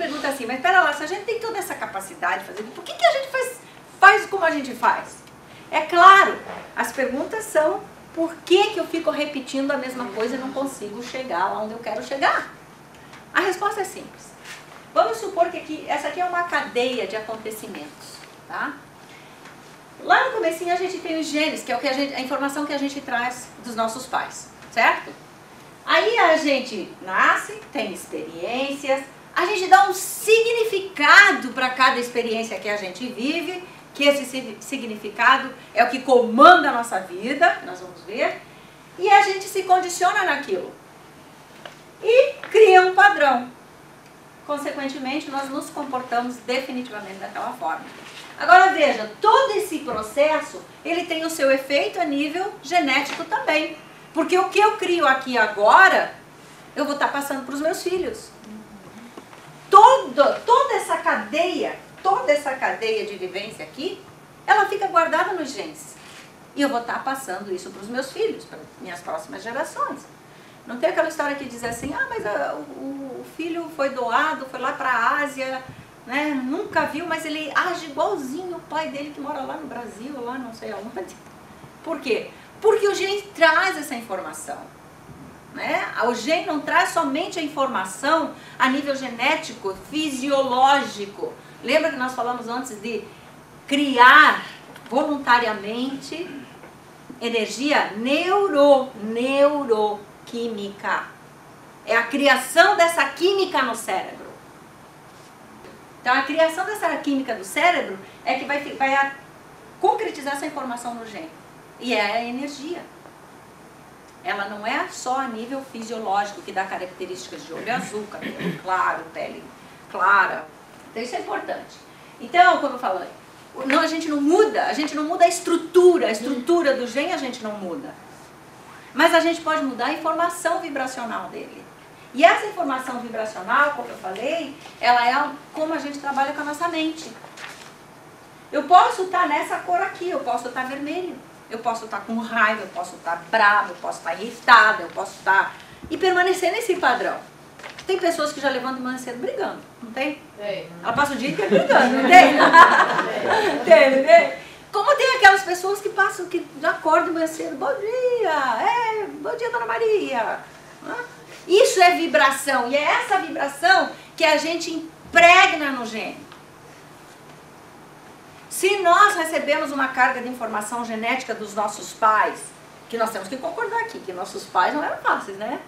pergunta assim, mas pera lá, se a gente tem toda essa capacidade de fazer, por que a gente faz como a gente faz? É claro, as perguntas são, por que eu fico repetindo a mesma coisa e não consigo chegar lá onde eu quero chegar? A resposta é simples. Vamos supor que essa aqui é uma cadeia de acontecimentos, tá? Lá no comecinho a gente tem os genes, que é a informação que a gente traz dos nossos pais, certo? Aí a gente nasce, tem experiências, a gente dá um significado para cada experiência que a gente vive, que esse significado é o que comanda a nossa vida, nós vamos ver, e a gente se condiciona naquilo. E cria um padrão. Consequentemente, nós nos comportamos definitivamente daquela forma. Agora veja, todo esse processo, ele tem o seu efeito a nível genético também. Porque o que eu crio aqui agora, eu vou estar passando para os meus filhos. Toda essa cadeia de vivência aqui, ela fica guardada nos genes. E eu vou estar passando isso para os meus filhos, para minhas próximas gerações. Não tem aquela história que diz assim, mas o filho foi doado, foi lá para a Ásia, né, nunca viu, mas ele age igualzinho o pai dele que mora lá no Brasil, lá não sei aonde. Por quê? Porque o gene traz essa informação. Né? O gene não traz somente a informação a nível genético, fisiológico. Lembra que nós falamos antes de criar voluntariamente energia neuroquímica. É a criação dessa química no cérebro. Então a criação dessa química do cérebro é que vai concretizar essa informação no gene. E é a energia. Ela não é só a nível fisiológico, que dá características de olho azul, cabelo claro, pele clara. Então isso é importante. Então, como eu falei, não, a gente não muda a estrutura do gene a gente não muda. Mas a gente pode mudar a informação vibracional dele. E essa informação vibracional, como eu falei, ela é como a gente trabalha com a nossa mente. Eu posso estar nessa cor aqui, eu posso estar vermelho. Eu posso estar com raiva, eu posso estar bravo, eu posso estar irritada, eu posso estar... E permanecer nesse padrão. Tem pessoas que já levantam de manhã cedo brigando, não tem? Tem. Ela passa o dia inteiro brigando, não tem? Tem. Como tem aquelas pessoas que já acordam de manhã cedo, bom dia, Dona Maria. Isso é vibração, e é essa vibração que a gente impregna no gene. Se nós recebemos uma carga de informação genética dos nossos pais, que nós temos que concordar aqui, que nossos pais não eram fáceis, né?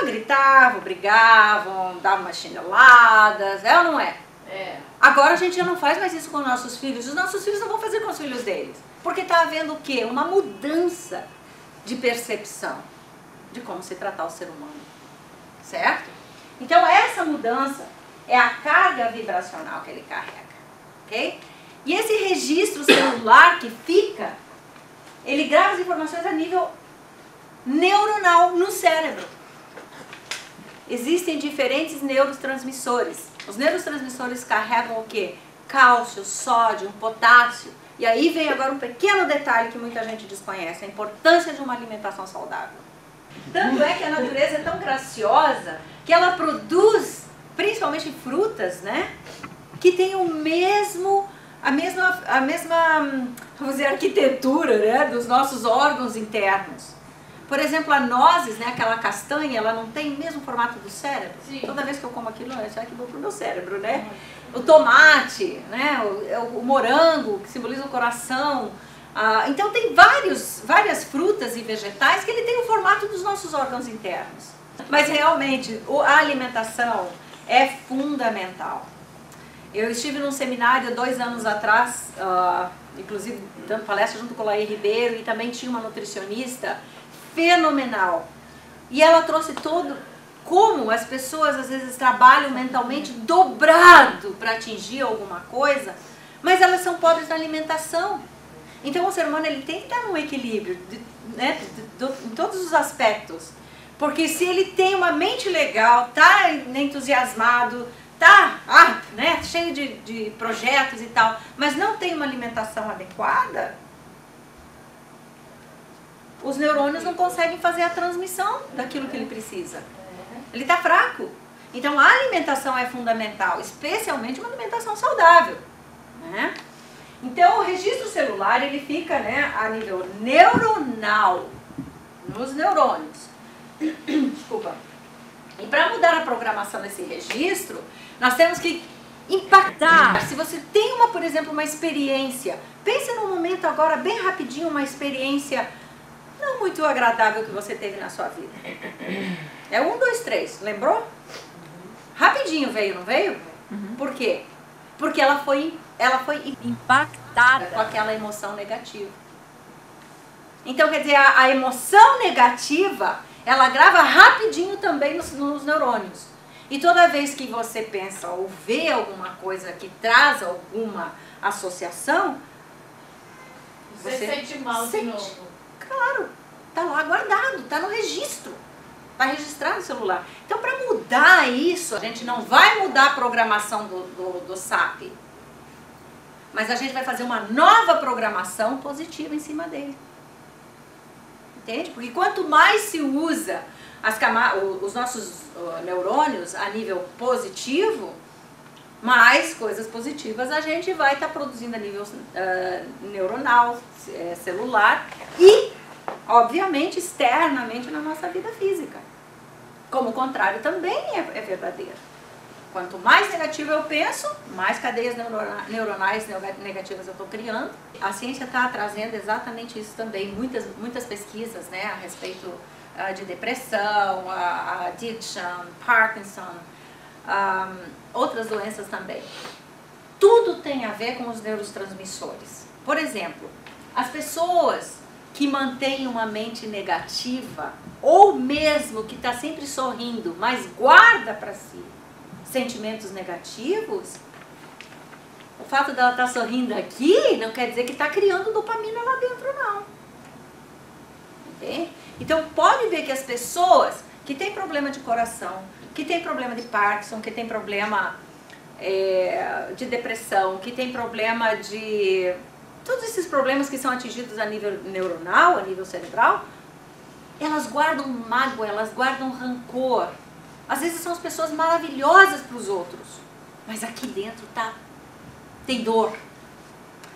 Gritavam, brigavam, davam umas chineladas, é ou não é? É. Agora a gente já não faz mais isso com nossos filhos, os nossos filhos não vão fazer com os filhos deles. Porque está havendo o quê? Uma mudança de percepção de como se tratar o ser humano, certo? Então essa mudança é a carga vibracional que ele carrega, ok? E esse registro celular que fica, ele grava as informações a nível neuronal no cérebro. Existem diferentes neurotransmissores. Os neurotransmissores carregam o quê? Cálcio, sódio, potássio. E aí vem agora um pequeno detalhe que muita gente desconhece, a importância de uma alimentação saudável. Tanto é que a natureza é tão graciosa que ela produz, principalmente frutas, né? Que tem a mesma vamos dizer, arquitetura, né, dos nossos órgãos internos. Por exemplo, a nozes, né, aquela castanha, ela não tem o mesmo formato do cérebro? Sim. Toda vez que eu como aquilo, eu acho que vou pro meu cérebro, né? O tomate, né, o morango, que simboliza o coração. Então tem várias frutas e vegetais que ele tem o formato dos nossos órgãos internos. Mas realmente, a alimentação é fundamental. Eu estive num seminário 2 anos atrás, inclusive dando palestra junto com a Laí Ribeiro, e também tinha uma nutricionista fenomenal. E ela trouxe como as pessoas às vezes trabalham mentalmente dobrado para atingir alguma coisa, mas elas são pobres na alimentação. Então o ser humano ele tem que estar num equilíbrio, né, em todos os aspectos. Porque se ele tem uma mente legal, está entusiasmado, tá, né, cheio de projetos e tal, mas não tem uma alimentação adequada, os neurônios não conseguem fazer a transmissão daquilo que ele precisa. Ele está fraco. Então a alimentação é fundamental, especialmente uma alimentação saudável, né? Então o registro celular ele fica, né, a nível neuronal, nos neurônios. Desculpa. E para mudar a programação desse registro, nós temos que impactar. Se você tem por exemplo, uma experiência, pense num momento agora bem rapidinho, uma experiência não muito agradável que você teve na sua vida. É 1, 2, 3, lembrou? Rapidinho veio, não veio? Por quê? Porque ela foi impactada com aquela emoção negativa. Então, quer dizer, a emoção negativa, ela grava rapidinho também nos neurônios. E toda vez que você pensa ou vê alguma coisa que traz alguma associação, você sente mal de novo. Claro, tá lá guardado, tá no registro. Vai registrar no celular. Então, para mudar isso, a gente não vai mudar a programação do SAP. Mas a gente vai fazer uma nova programação positiva em cima dele. Entende? Porque quanto mais se usa os nossos neurônios a nível positivo, mais coisas positivas a gente vai estar produzindo a nível neuronal, celular e, obviamente, externamente na nossa vida física. Como o contrário também é verdadeiro. Quanto mais negativo eu penso, mais cadeias neuronais negativas eu estou criando. A ciência está trazendo exatamente isso também, muitas pesquisas, né, a respeito de depressão, addiction, Parkinson, outras doenças também. Tudo tem a ver com os neurotransmissores. Por exemplo, as pessoas que mantêm uma mente negativa, ou mesmo que está sempre sorrindo, mas guarda para si sentimentos negativos, o fato dela estar sorrindo aqui não quer dizer que está criando dopamina lá dentro, não. Entende? Então pode ver que as pessoas que têm problema de coração, que têm problema de Parkinson, que têm problema de depressão, que têm problema de... todos esses problemas que são atingidos a nível neuronal, a nível cerebral, elas guardam mágoa, elas guardam rancor. Às vezes são as pessoas maravilhosas para os outros, mas aqui dentro tem dor.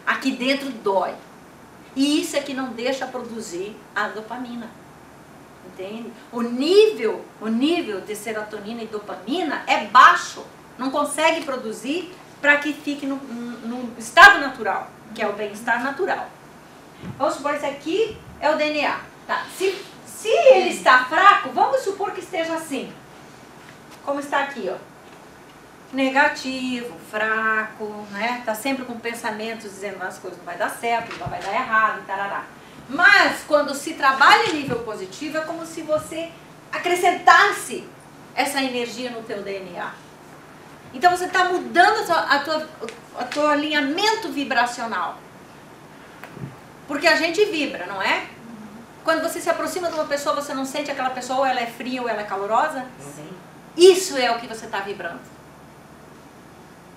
Aqui dentro dói. E isso é que não deixa produzir a dopamina. Entende? O nível de serotonina e dopamina é baixo. Não consegue produzir para que fique no estado natural, que é o bem-estar natural. Vamos supor, esse aqui é o DNA. Tá? Se ele está fraco, vamos supor que esteja assim. Como está aqui, ó. Negativo, fraco, né? Tá sempre com pensamentos dizendo que as coisas não vai dar certo, não vai dar errado, tarará. Mas quando se trabalha em nível positivo, é como se você acrescentasse essa energia no teu DNA. Então você está mudando a tua alinhamento vibracional. Porque a gente vibra, não é? Quando você se aproxima de uma pessoa, você não sente aquela pessoa, ou ela é fria ou ela é calorosa? Sim. Isso é o que você está vibrando.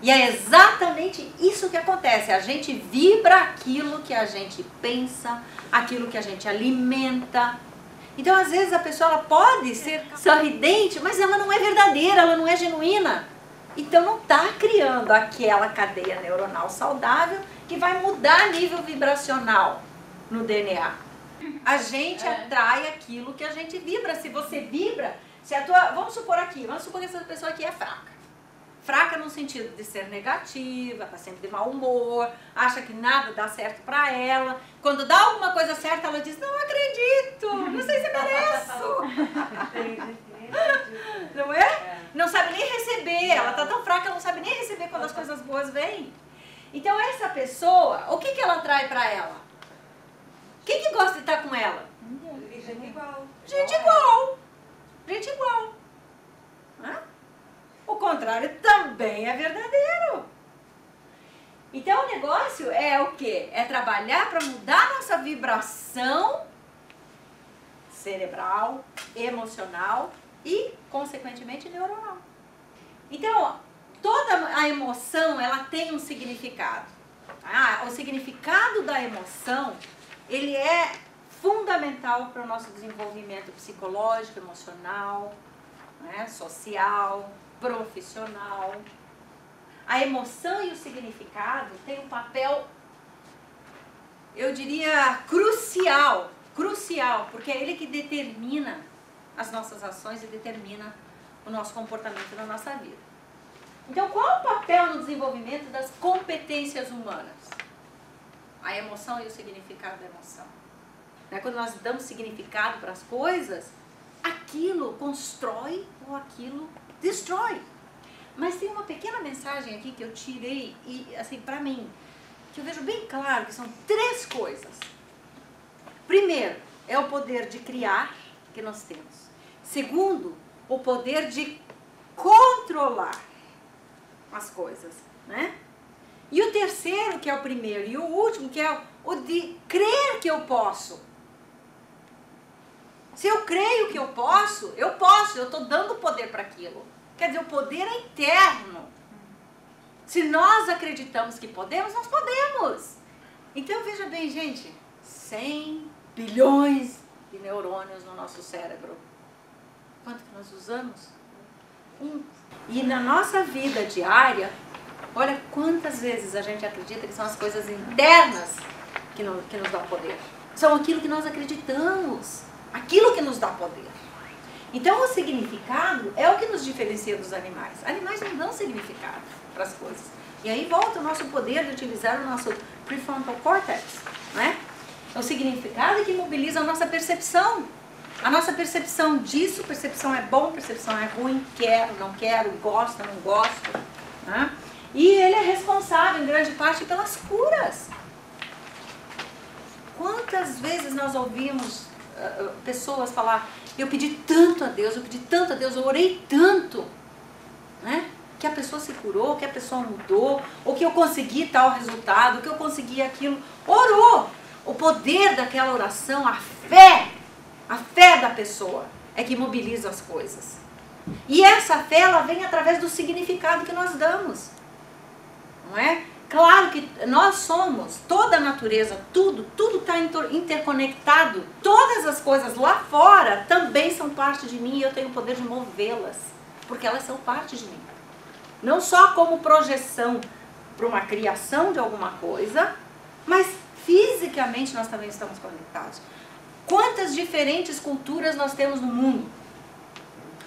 E é exatamente isso que acontece. A gente vibra aquilo que a gente pensa, aquilo que a gente alimenta. Então, às vezes, a pessoa ela pode ser sorridente, mas ela não é verdadeira, ela não é genuína. Então, não está criando aquela cadeia neuronal saudável que vai mudar nível vibracional no DNA. A gente atrai aquilo que a gente vibra. Se você vibra, vamos supor que essa pessoa aqui é fraca. Fraca no sentido de ser negativa, está sempre de mau humor, acha que nada dá certo para ela. Quando dá alguma coisa certa, ela diz, não acredito, não sei se mereço. Não é? Não sabe nem receber, ela está tão fraca, ela não sabe nem receber quando as coisas boas vêm. Então essa pessoa, o que ela atrai para ela? Quem que gosta de estar com ela? Gente igual. Gente igual. Gente igual. Hã? O contrário também é verdadeiro. Então o negócio é o quê? É trabalhar para mudar a nossa vibração cerebral, emocional e, consequentemente, neuronal. Então, toda a emoção, ela tem um significado. O significado da emoção, ele é fundamental para o nosso desenvolvimento psicológico, emocional, né, social. profissional. A emoção e o significado têm um papel, eu diria, crucial, porque é ele que determina as nossas ações e determina o nosso comportamento na nossa vida. Então, qual é o papel no desenvolvimento das competências humanas? A emoção e o significado da emoção. Quando nós damos significado para as coisas, aquilo constrói ou aquilo destrói. Mas tem uma pequena mensagem aqui que eu tirei, e assim, para mim, que eu vejo bem claro que são 3 coisas. Primeiro, é o poder de criar que nós temos. Segundo, o poder de controlar as coisas, né? E o terceiro, que é o primeiro, e o último, que é o de crer que eu posso. Se eu creio que eu posso, eu estou dando poder para aquilo. Quer dizer, o poder é interno. Se nós acreditamos que podemos, nós podemos. Então, veja bem, gente, 100 bilhões de neurônios no nosso cérebro. Quanto que nós usamos? 1. E na nossa vida diária, olha quantas vezes a gente acredita que são as coisas internas que nos dão poder. São aquilo que nós acreditamos, aquilo que nos dá poder. Então, o significado é o que nos diferencia dos animais. Animais não dão significado para as coisas. E aí volta o nosso poder de utilizar o nosso prefrontal cortex, né? O significado é que mobiliza a nossa percepção. A nossa percepção disso, percepção é bom, percepção é ruim, quero, não quero, gosto, não gosto, né? E ele é responsável, em grande parte, pelas curas. Quantas vezes nós ouvimos pessoas falar, eu pedi tanto a Deus, eu orei tanto, né? Que a pessoa se curou, que a pessoa mudou, ou que eu consegui tal resultado, que eu consegui aquilo. Orou! O poder daquela oração, a fé da pessoa é que mobiliza as coisas. E essa fé, ela vem através do significado que nós damos. Não é? Claro que nós somos, toda a natureza, tudo está interconectado. Todas as coisas lá fora também são parte de mim e eu tenho o poder de movê-las, porque elas são parte de mim. Não só como projeção para uma criação de alguma coisa, mas fisicamente nós também estamos conectados. Quantas diferentes culturas nós temos no mundo?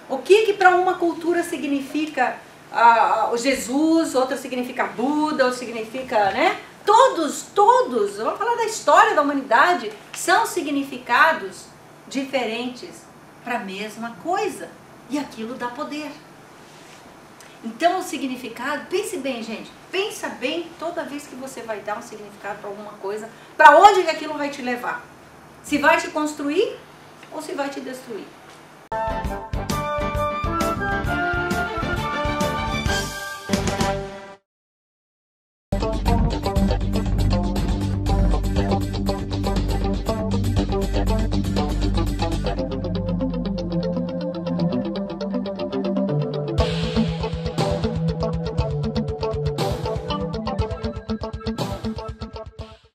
O que para uma cultura significa Jesus, outra significa Buda, outra significa, né? Todos, vamos falar da história da humanidade, são significados diferentes para a mesma coisa. E aquilo dá poder. Então o significado, pense bem, gente, pensa bem toda vez que você vai dar um significado para alguma coisa, para onde que aquilo vai te levar? Se vai te construir ou se vai te destruir?